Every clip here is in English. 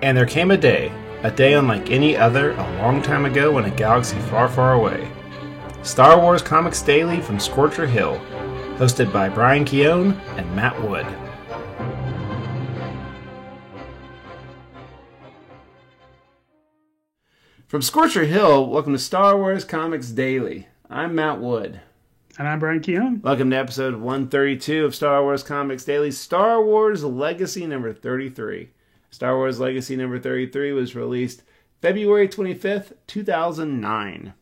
And there came a day unlike any other, a long time ago in a galaxy far, far away. Star Wars Comics Daily from Scorcher Hill, hosted by Brian Keown and Matt Wood. From Scorcher Hill, welcome to Star Wars Comics Daily. I'm Matt Wood. And I'm Brian Keown. Welcome to episode 132 of Star Wars Comics Daily, Star Wars Legacy number 33. Star Wars Legacy number 33 was released February 25th, 2009.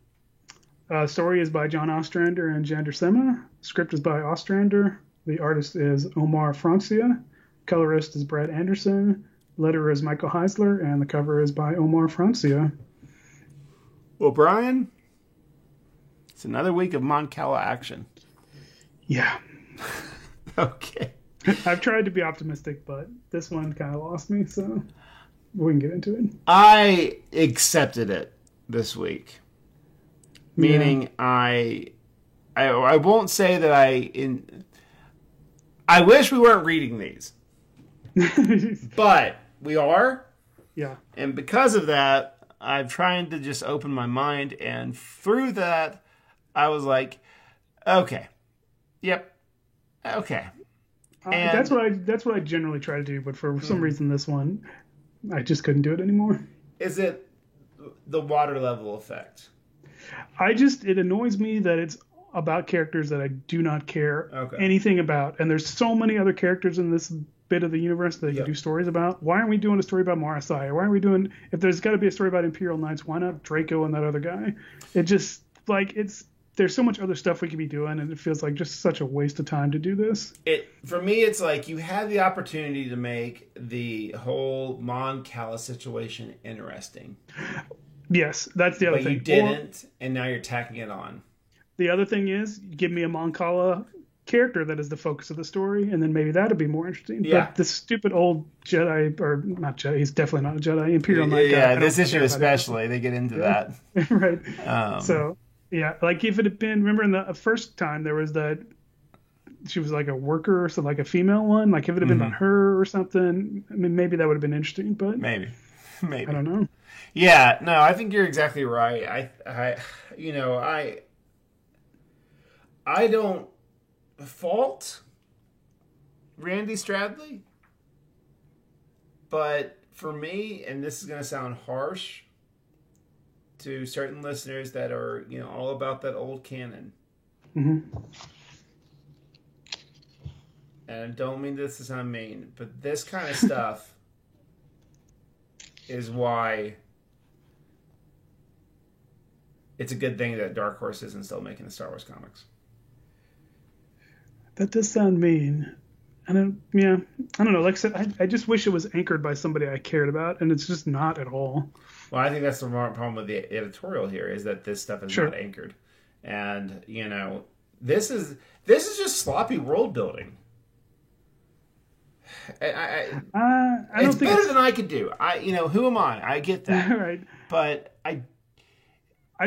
Story is by John Ostrander and Jan Duursema. Script is by Ostrander. The artist is Omar Francia. Colorist is Brad Anderson. Letterer is Michael Heisler. And the cover is by Omar Francia. Well, Brian, it's another week of Mon Cala action. Yeah. Okay. I've tried to be optimistic, but this one kind of lost me, so we can get into it. I accepted it this week. Meaning I won't say that I wish we weren't reading these. But we are. Yeah. And because of that, I'm trying to just open my mind, and through that I was like, okay. Yep. Okay. That's what I generally try to do, but for some reason this one I just couldn't do it anymore. Is it the water level effect? It annoys me that it's about characters that I do not care anything about, and there's so many other characters in this bit of the universe that you can do stories about. Why aren't we doing a story about Mara Sai? Why aren't we doing, if there's got to be a story about Imperial Knights, why not Draco and that other guy? It just there's so much other stuff we could be doing, and it feels like just such a waste of time to do this. For me, it's like you had the opportunity to make the whole Mon Cala situation interesting. Yes, that's the other thing. But you didn't, and now you're tacking it on. The other thing is, give me a Mon Cala character that is the focus of the story, and then maybe that'd be more interesting. Yeah. But this stupid old Jedi, or not Jedi, he's definitely not a Jedi, Imperial Knight guy. Yeah, this issue especially, they get into that. Right. So, yeah, like if it had been, remember in the first time there was that, she was like a worker or something, like a female one, like if it had been about her or something, I mean, maybe that would have been interesting, but maybe. I don't know. Yeah, no, I think you're exactly right. I don't fault Randy Stradley, but for me, and this is going to sound harsh to certain listeners that are, all about that old canon. Mm-hmm. And I don't mean this to sound mean, but this kind of stuff is why it's a good thing that Dark Horse isn't still making the Star Wars comics. That does sound mean. I don't know. Like I said, I just wish it was anchored by somebody I cared about, and it's just not at all. Well, I think that's the problem with the editorial here, is that this stuff is not anchored. And, this is just sloppy world building. It's better than I could do. Who am I? I get that. Right. But I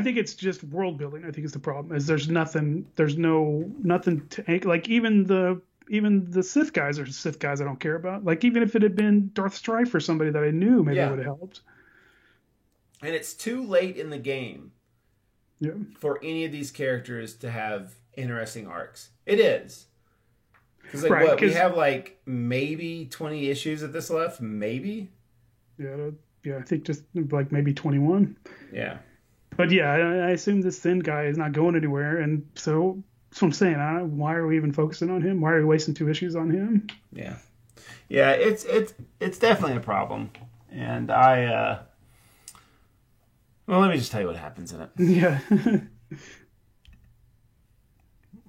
think it's just world building. I think is the problem. Is there's nothing to anchor. Like even the Sith guys are Sith guys I don't care about. Like even if it had been Darth Strife or somebody that I knew, maybe it would have helped. And it's too late in the game for any of these characters to have interesting arcs. It is. Because we have maybe 20 issues of this left? Maybe? Yeah, I think just maybe 21. Yeah. But yeah, I assume this Thin guy is not going anywhere, and so that's what I'm saying. Why are we even focusing on him? Why are we wasting 2 issues on him? Yeah, it's definitely a problem, and well, let me just tell you what happens in it. Yeah.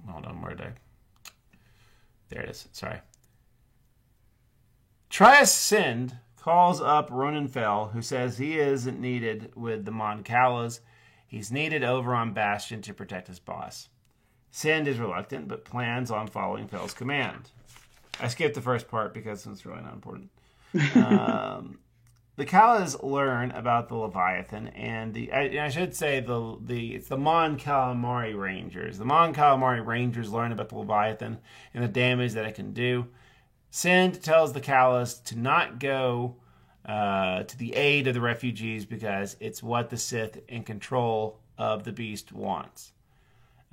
Hold on, where did I? There it is. Sorry. Trias Sind calls up Ronan Fell, who says he isn't needed with the Mon Calas. He's needed over on Bastion to protect his boss. Sind is reluctant, but plans on following Fell's command. I skipped the first part because it's really not important. The Calas learn about the Leviathan, and I should say it's the Mon Calamari Rangers. The Mon Calamari Rangers learn about the Leviathan and the damage that it can do. Sind tells the Calas to not go to the aid of the refugees because it's what the Sith in control of the beast wants.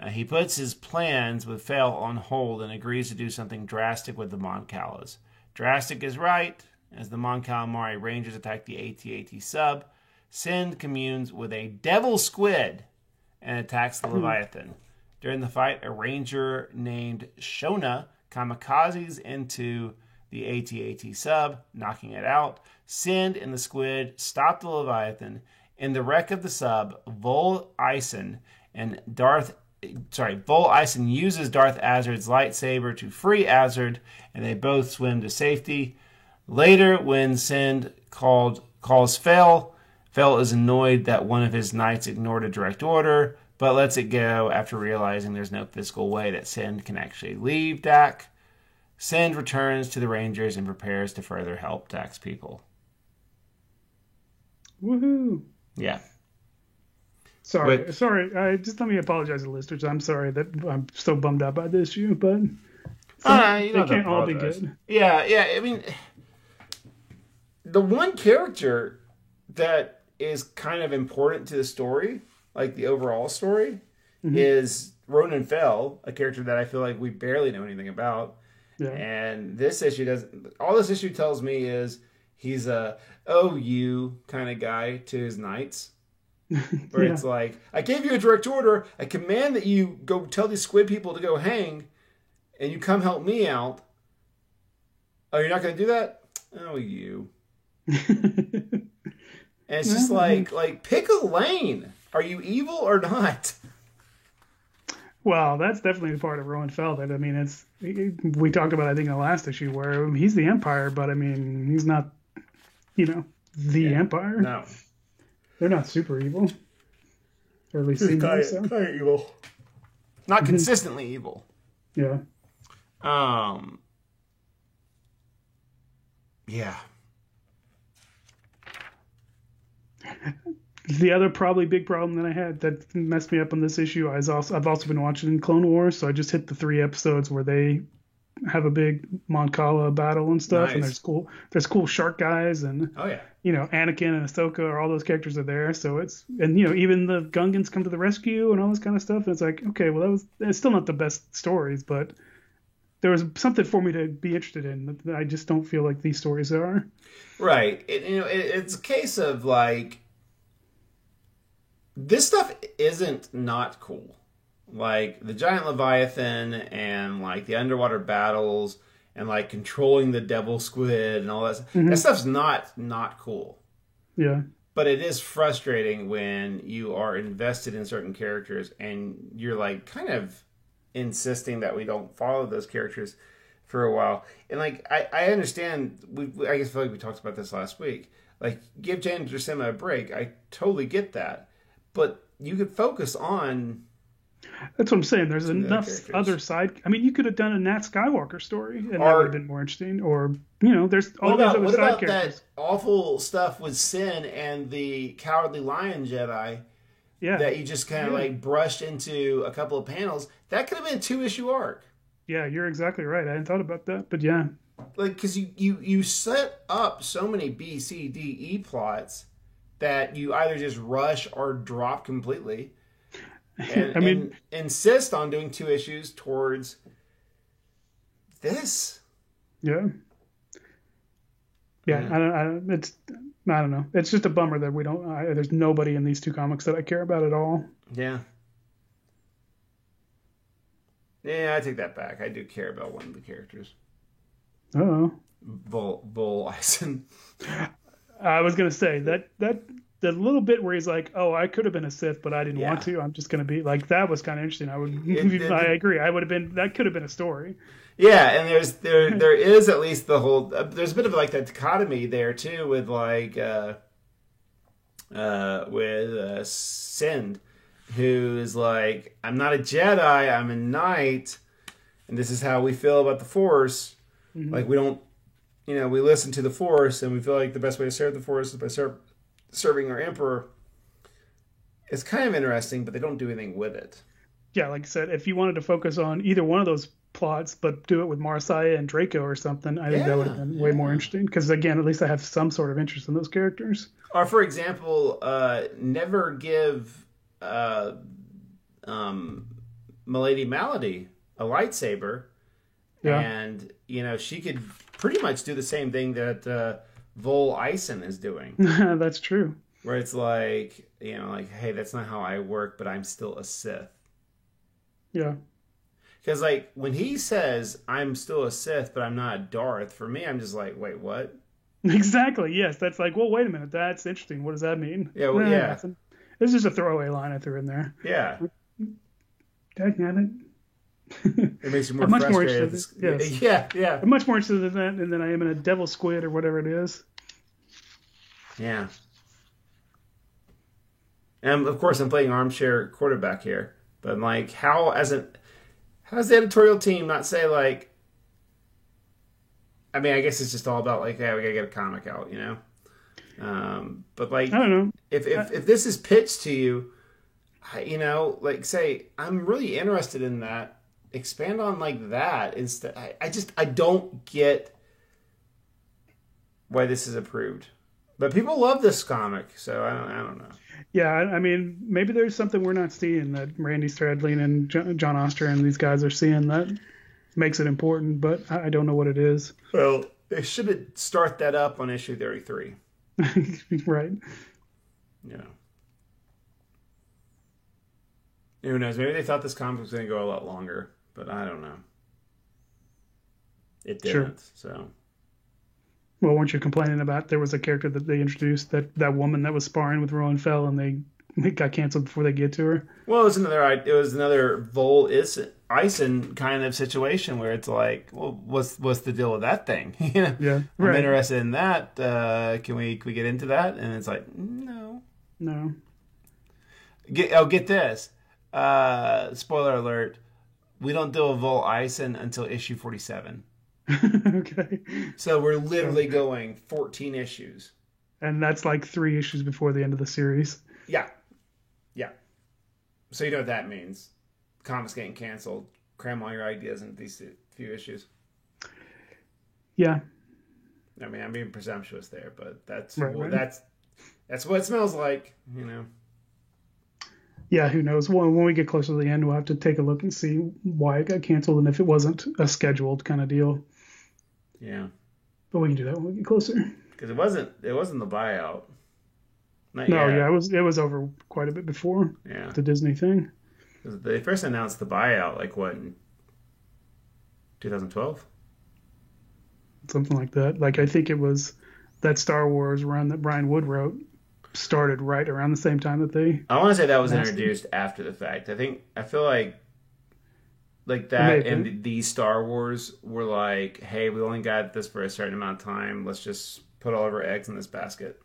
He puts his plans with Fel on hold and agrees to do something drastic with the Mon Calas. Drastic is right. As the Mon Calamari Rangers attack the AT-AT sub, Sind communes with a devil squid and attacks the Leviathan. During the fight, a ranger named Shona kamikazes into the AT-AT sub, knocking it out. Sind and the squid stop the Leviathan. In the wreck of the sub, Vol Ison uses Darth Azard's lightsaber to free Azard, and they both swim to safety. Later, when Sind calls Fel is annoyed that one of his knights ignored a direct order, but lets it go after realizing there's no physical way that Sind can actually leave Dak. Sind returns to the Rangers and prepares to further help Dak's people. Woohoo! Yeah. Sorry. Just let me apologize to listeners. I'm sorry that I'm so bummed out by this issue, but it can't all be good. Yeah. I mean, the one character that is kind of important to the story, like the overall story, is Ronan Fel, a character that I feel like we barely know anything about. Yeah. And this issue doesn't. All this issue tells me is he's a OU kind of guy to his knights. Where it's like, I gave you a direct order, I command that you go tell these squid people to go hang, and you come help me out. Oh, you're not going to do that? Oh, you. And it's just like pick a lane. Are you evil or not? Well, that's definitely the part of Ronan Fel that, I mean, we talked about, I think, in the last issue where he's the Empire, but I mean, he's not, the Empire. No. They're not super evil. Or at least seem like so. Kind of evil. Not consistently evil. Yeah. Yeah. The other probably big problem that I had that messed me up on this issue I've also been watching Clone Wars, so I just hit the 3 episodes where they have a big Mon Cala battle and stuff, nice. And there's cool shark guys, and Anakin and Ahsoka, or all those characters are there. So even the Gungans come to the rescue and all this kind of stuff. And it's like, okay, well, it's still not the best stories, but there was something for me to be interested in that I just don't feel like these stories are. Right. It's a case of like, this stuff isn't not cool. Like the giant Leviathan and like the underwater battles and like controlling the devil squid and all that. That stuff's not cool. Yeah. But it is frustrating when you are invested in certain characters and you're like kind of insisting that we don't follow those characters for a while. And like I understand. I feel like we talked about this last week. Like, give James Dracema a break. I totally get that, but you could focus on. That's what I'm saying. There's enough other side. I mean, you could have done a Nat Skywalker story, and that would have been more interesting. Or there's all these other side characters. What about that awful stuff with Sin and the Cowardly Lion Jedi? Yeah, that you just kind of like brushed into a couple of panels. That could have been a 2-issue arc. Yeah, you're exactly right. I hadn't thought about that, but yeah, like because you set up so many B, C, D, E plots that you either just rush or drop completely. And, and insist on doing 2 issues towards this. Yeah. Yeah, I don't know. It's just a bummer that we don't. There's nobody in these 2 comics that I care about at all. Yeah. Yeah, I take that back. I do care about one of the characters. Oh. Vol Ison. I was gonna say that the little bit where he's like, "Oh, I could have been a Sith, but I didn't want to. I'm just gonna be like." That was kind of interesting. I agree. I would have been. That could have been a story. Yeah, and there is at least the whole. There's a bit of like that dichotomy there too, with like with Sind, who is like, "I'm not a Jedi. I'm a Knight, and this is how we feel about the Force. Like we don't, we listen to the Force, and we feel like the best way to serve the Force is by serving our Emperor." It's kind of interesting, but they don't do anything with it. Yeah, like I said, if you wanted to focus on either one of those plots, but do it with Marasiah and Draco or something. I think that would have been way more interesting. Because again, at least I have some sort of interest in those characters. Or for example, never give Milady Malady a lightsaber, and she could pretty much do the same thing that Vol Ison is doing. That's true. Where it's like, hey, that's not how I work, but I'm still a Sith. Yeah. Because like when he says I'm still a Sith, but I'm not a Darth, for me, I'm just like, wait, what? Exactly. Yes, that's like, well, wait a minute, that's interesting. What does that mean? Yeah. Well, yeah. Nothing. This is just a throwaway line I threw in there. Yeah. Dagnabbit. It makes you more frustrated. Yes. Yeah. I'm much more interested in that than I am in a devil squid or whatever it is. Yeah. And of course, I'm playing armchair quarterback here, but I'm like, how does the editorial team not say like? I mean, I guess it's just all about like, yeah, we gotta get a comic out, But like, I don't know if this is pitched to you, like say I'm really interested in that. Expand on like that instead. I don't get why this is approved, but people love this comic, so I don't know. Yeah, I mean, maybe there's something we're not seeing that Randy Stradlin and John Oster and these guys are seeing that makes it important, but I don't know what it is. Well, they should start that up on issue 33. Right. Who knows? Maybe they thought this comic was going to go a lot longer, but I don't know. It didn't, so. Well, weren't you complaining about there was a character that they introduced, that woman that was sparring with Rowan Fell, and they got canceled before they get to her? Well, it was another Vol Ison kind of situation where it's like, well, what's the deal with that thing? Yeah, I'm interested in that. Can we get into that? And it's like, no. Get this. Spoiler alert. We don't deal with Vol Ison until issue 47. Okay. So we're literally going 14 issues. And that's like 3 issues before the end of the series. Yeah. So you know what that means. Comics getting canceled. Cram all your ideas into these few issues. Yeah. I mean, I'm being presumptuous there, but that's right. That's what it smells like, Yeah, who knows? When we get closer to the end, we'll have to take a look and see why it got canceled and if it wasn't a scheduled kind of deal. Yeah. But we can do that when we get closer. Because it wasn't the buyout. Not no, yet. Yeah, it was over quite a bit before. Yeah. The Disney thing. Because they first announced the buyout, like what, in 2012? Something like that. Like, I think it was that Star Wars run that Brian Wood wrote started right around the same time that they... I want to say that was introduced after the fact. I feel like that and these Star Wars were like, hey, we only got this for a certain amount of time. Let's just put all of our eggs in this basket.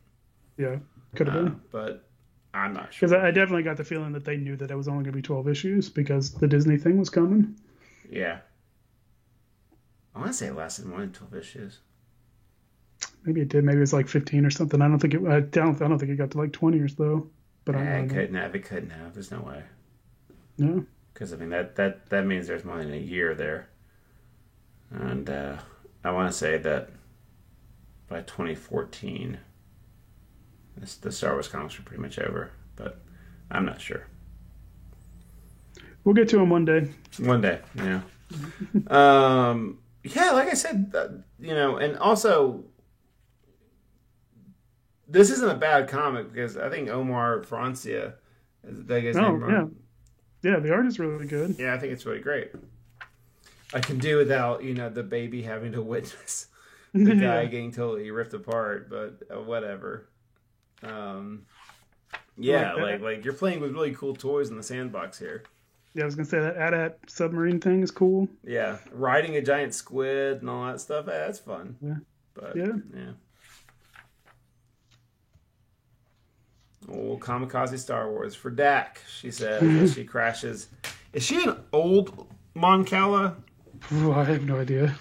Yeah, could have been. But I'm not sure. Because I definitely got the feeling that they knew that it was only going to be 12 issues because the Disney thing was coming. Yeah. I want to say it lasted more than 12 issues. Maybe it did. Maybe it was like 15 or something. I don't think it got to like 20 or so. But it couldn't have. It couldn't have. There's no way. No. Because I mean that means there's more than a year there, and I want to say that by 2014, the Star Wars comics were pretty much over. But I'm not sure. We'll get to them one day. One day, yeah. Yeah, like I said, and also. This isn't a bad comic because I think Omar Francia is that guy's name wrong. Yeah, the art is really good. Yeah, I think it's really great. I can do without, the baby having to witness the guy getting totally ripped apart, but whatever. Yeah, like you're playing with really cool toys in the sandbox here. Yeah, I was gonna say that AT-AT submarine thing is cool. Yeah, riding a giant squid and all that stuff. That's fun. Yeah, but yeah. Oh, Kamikaze Star Wars for Dak, she says as she crashes. Is she an old Mon Cala? Oh, I have no idea.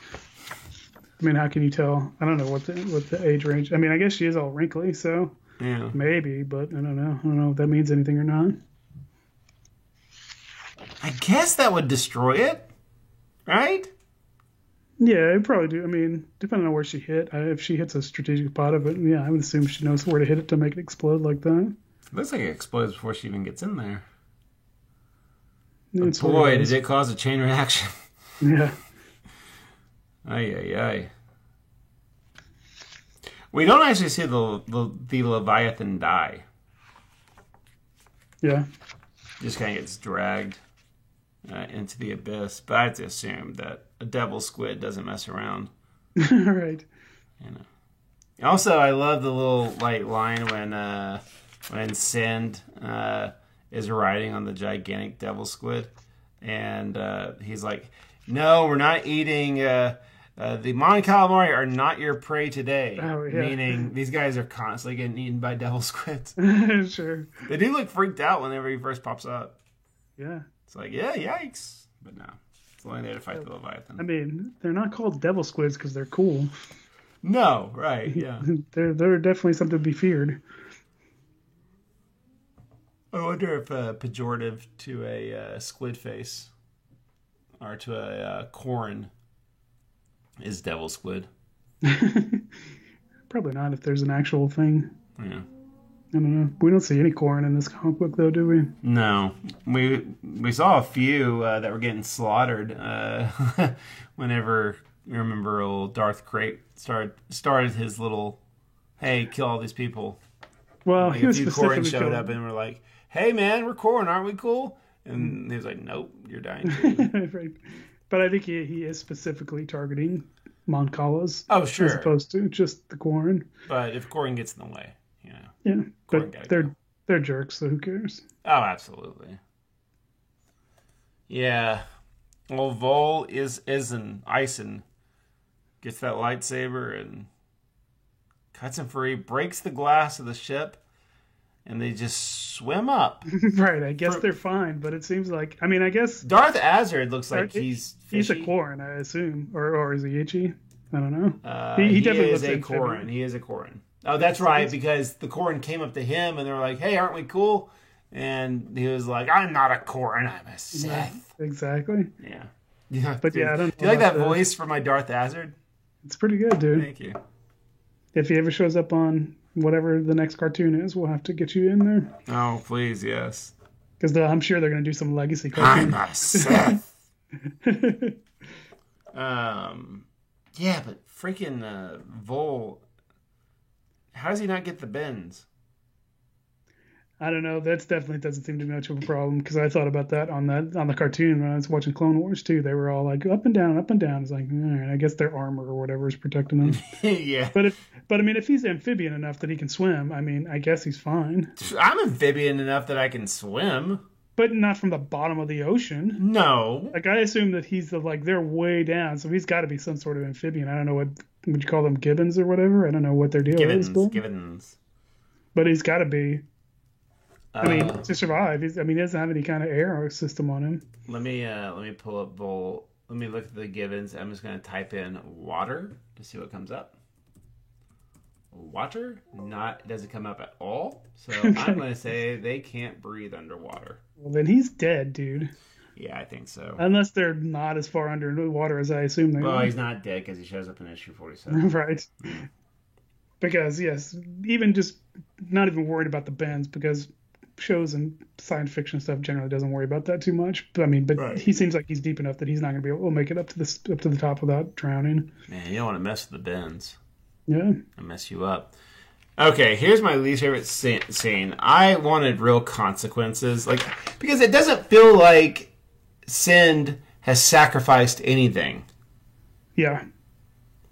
I mean, how can you tell? I don't know what the age range. I mean, I guess she is all wrinkly, so yeah, maybe, but I don't know. I don't know if that means anything or not. I guess that would destroy it. Right? Yeah, I'd probably do. I mean, depending on where she hit. If she hits a strategic pot of it, yeah, I would assume she knows where to hit it to make it explode like that. It looks like it explodes before she even gets in there. Yeah, but boy, did it cause a chain reaction. Yeah. Ay. We don't actually see the Leviathan die. Yeah. Just kind of gets dragged into the abyss. But I have to assume that a devil squid doesn't mess around. Right. You know. Also, I love the little line when Send is riding on the gigantic devil squid, and he's like, "No, we're not eating. The Mon Calamari are not your prey today." Oh, yeah. Meaning these guys are constantly getting eaten by devil squids. Sure. They do look freaked out whenever he first pops up. Yeah. It's like, yeah, yikes. But no, it's only there to fight the Leviathan. I mean, they're not called devil squids because they're cool. No, right, yeah. They're definitely something to be feared. I wonder if pejorative to a squid face or to a Corrin is devil squid. Probably not if there's an actual thing. Yeah. I don't know. We don't see any Corrin in this comic book, though, do we? No. We saw a few that were getting slaughtered whenever, you remember, old Darth Krayt started his little, hey, kill all these people. Well, a few Corrin showed up and were like, hey, man, we're Corrin, aren't we cool? And he was like, nope, you're dying too. Right. But I think he is specifically targeting Mon Calas. Oh, sure. As opposed to just the Corrin. But if Corrin gets in the way, you know. Yeah, Corrin but they're jerks, so who cares? Oh, absolutely. Yeah. Well, Vol Isen gets that lightsaber and cuts him free, breaks the glass of the ship, and they just swim up. Right, I guess they're fine, but it seems like, I mean, I guess Darth Azard looks like he's fishy. He's a Corrin, I assume, or is he itchy? I don't know. He definitely is a Corrin. He is a Corrin. Oh, that's right, because the Corrin came up to him and they were like, "Hey, aren't we cool?" And he was like, "I'm not a Corrin, I'm a Sith." Yeah, exactly. Yeah. But yeah, I don't know. Do you like that voice for my Darth Azard? It's pretty good, dude. Thank you. If he ever shows up on whatever the next cartoon is, we'll have to get you in there. Oh, please, yes. Because I'm sure they're going to do some legacy cartoon. I'm a Sith. Yeah, but freaking Vol, how does he not get the bends? I don't know. That's definitely doesn't seem to be much of a problem because I thought about that on the cartoon when I was watching Clone Wars too. They were all like up and down, up and down. It's like, all right, I guess their armor or whatever is protecting them. Yeah. But I mean, if he's amphibian enough that he can swim, I mean, I guess he's fine. I'm amphibian enough that I can swim. But not from the bottom of the ocean. No. Like, I assume that he's they're way down, so he's got to be some sort of amphibian. I don't know would you call them gibbons or whatever? I don't know what their deal is. Gibbons. But he's got to be. I mean, to survive. He doesn't have any kind of air system on him. Let me pull up Vol. Let me look at the gibbons. I'm just going to type in water to see what comes up. Water? It doesn't come up at all. So okay. I'm going to say they can't breathe underwater. Well, then he's dead, dude. Yeah, I think so. Unless they're not as far under the water as I assume they are. Well, he's not dead because he shows up in issue 47. Right. Because, yes, even just not even worried about the bends because shows and science fiction stuff generally doesn't worry about that too much. But right. He seems like he's deep enough that he's not going to be able to make it up to the top without drowning. Man, you don't want to mess with the bends. Yeah. I mess you up. Okay, here's my least favorite scene. I wanted real consequences, because it doesn't feel like Send has sacrificed anything. Yeah.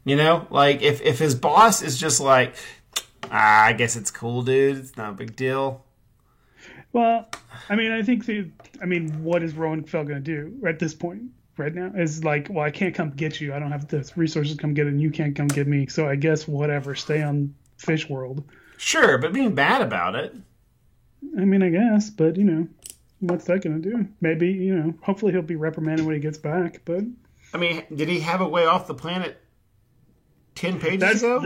You know, if his boss is just like, I guess it's cool, dude. It's not a big deal. Well, I mean, I think what is Rowan Fell going to do at this point? Right now is like, well, I can't come get you. I don't have the resources to come get it, and you can't come get me. So I guess whatever, stay on Fish World. Sure, but being bad about it. I mean, I guess, but what's that going to do? Maybe hopefully he'll be reprimanded when he gets back. But I mean, did he have a way off the planet 10 pages ago?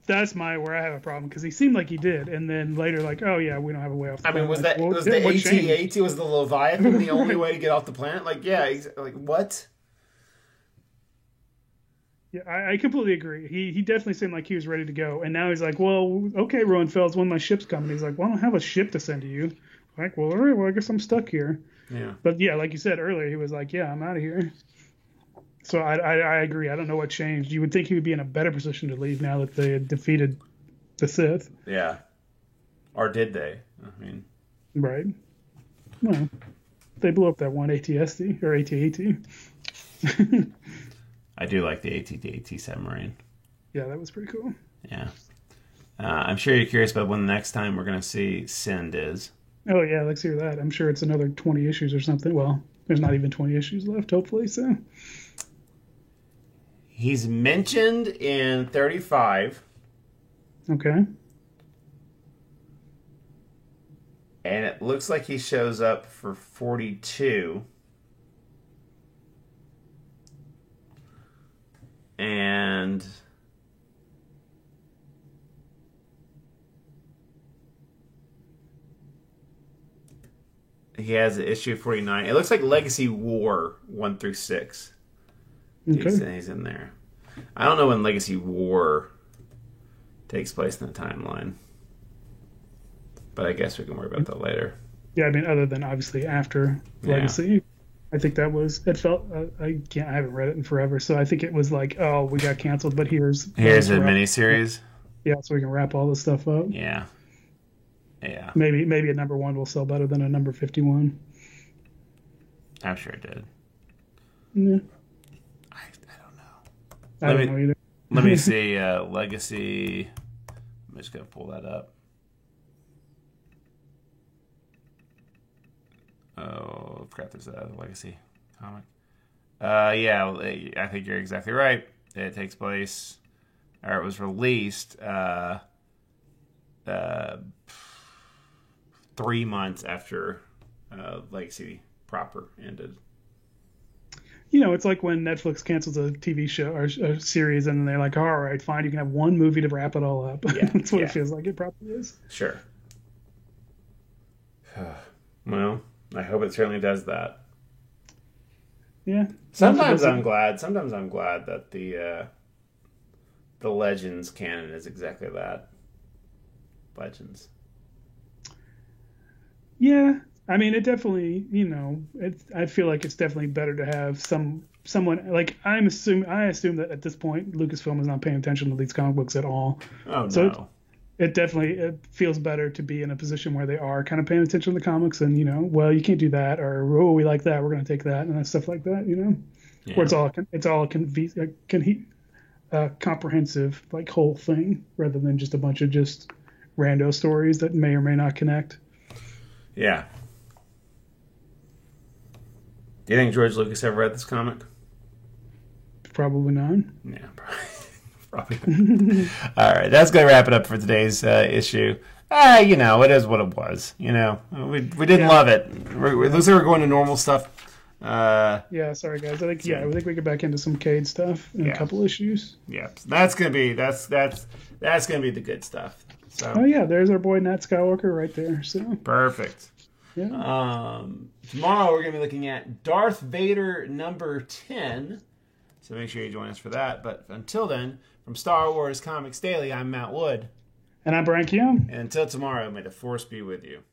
That's where I have a problem because he seemed like he did, and then later like, oh yeah, we don't have a way off the planet. Was the AT-AT, was the Leviathan the only way to get off the planet? What? Yeah, I completely agree. He definitely seemed like he was ready to go, and now he's like, well, okay, Rowan Fells, when my ship's coming, he's like, well, I don't have a ship to send to you. Like, well, all right, well, I guess I'm stuck here. Yeah. But yeah, like you said earlier, he was like, yeah, I'm out of here. So I agree. I don't know what changed. You would think he would be in a better position to leave now that they had defeated the Sith. Yeah. Or did they? I mean. Right. Well, they blew up that one AT-ST or AT-AT. I do like the AT-AT submarine. Yeah, that was pretty cool. Yeah. I'm sure you're curious about when the next time we're going to see Sind is. Oh, yeah, let's hear that. I'm sure it's another 20 issues or something. Well, there's not even 20 issues left, hopefully, so. He's mentioned in 35. Okay. And it looks like he shows up for 42. And he has issue 49. It looks like Legacy War 1 through 6. Okay. He's in there. I don't know when Legacy War takes place in the timeline. But I guess we can worry about that later. Yeah, I mean, other than obviously after Legacy. I think that was, it felt, I haven't read it in forever, so I think it was like, oh, we got canceled, but here's a miniseries. Yeah, so we can wrap all this stuff up. Yeah. Yeah. Maybe a number 1 will sell better than a number 51. I'm sure it did. Yeah. I don't know. I don't know either. Let me see, Legacy. I'm just going to pull that up. Oh, I forgot there's a Legacy comic. Yeah, I think you're exactly right. It takes place, or it was released 3 months after Legacy proper ended. You know, it's like when Netflix cancels a TV show or a series, and then they're like, all right, fine, you can have one movie to wrap it all up. Yeah, that's what it feels like it probably is. Sure. Well, I hope it certainly does that. Yeah. Sometimes I'm glad that the Legends canon is exactly that. Legends. Yeah. I mean, it definitely, you know, I feel like it's definitely better to have someone like I assume that at this point Lucasfilm is not paying attention to these comic books at all. Oh, so no. It feels better to be in a position where they are kind of paying attention to the comics and, you know, well, you can't do that, or, oh, we like that, we're going to take that, and stuff like that, you know, where it's all comprehensive, like, whole thing, rather than just a bunch of just rando stories that may or may not connect. Yeah. Do you think George Lucas ever read this comic? Probably not. Yeah, probably. All right, that's going to wrap it up for today's issue. You know, it is what it was. You know, we didn't love it. It looks like we're going to normal stuff. Yeah, sorry guys. I think we get back into some Cade stuff in a couple issues. Yeah, so that's gonna be the good stuff. So. Oh yeah, there's our boy Nat Skywalker right there. So perfect. Yeah. Tomorrow we're gonna be looking at Darth Vader number 10. So make sure you join us for that. But until then, from Star Wars Comics Daily, I'm Matt Wood. And I'm Brian Keown. And until tomorrow, may the Force be with you.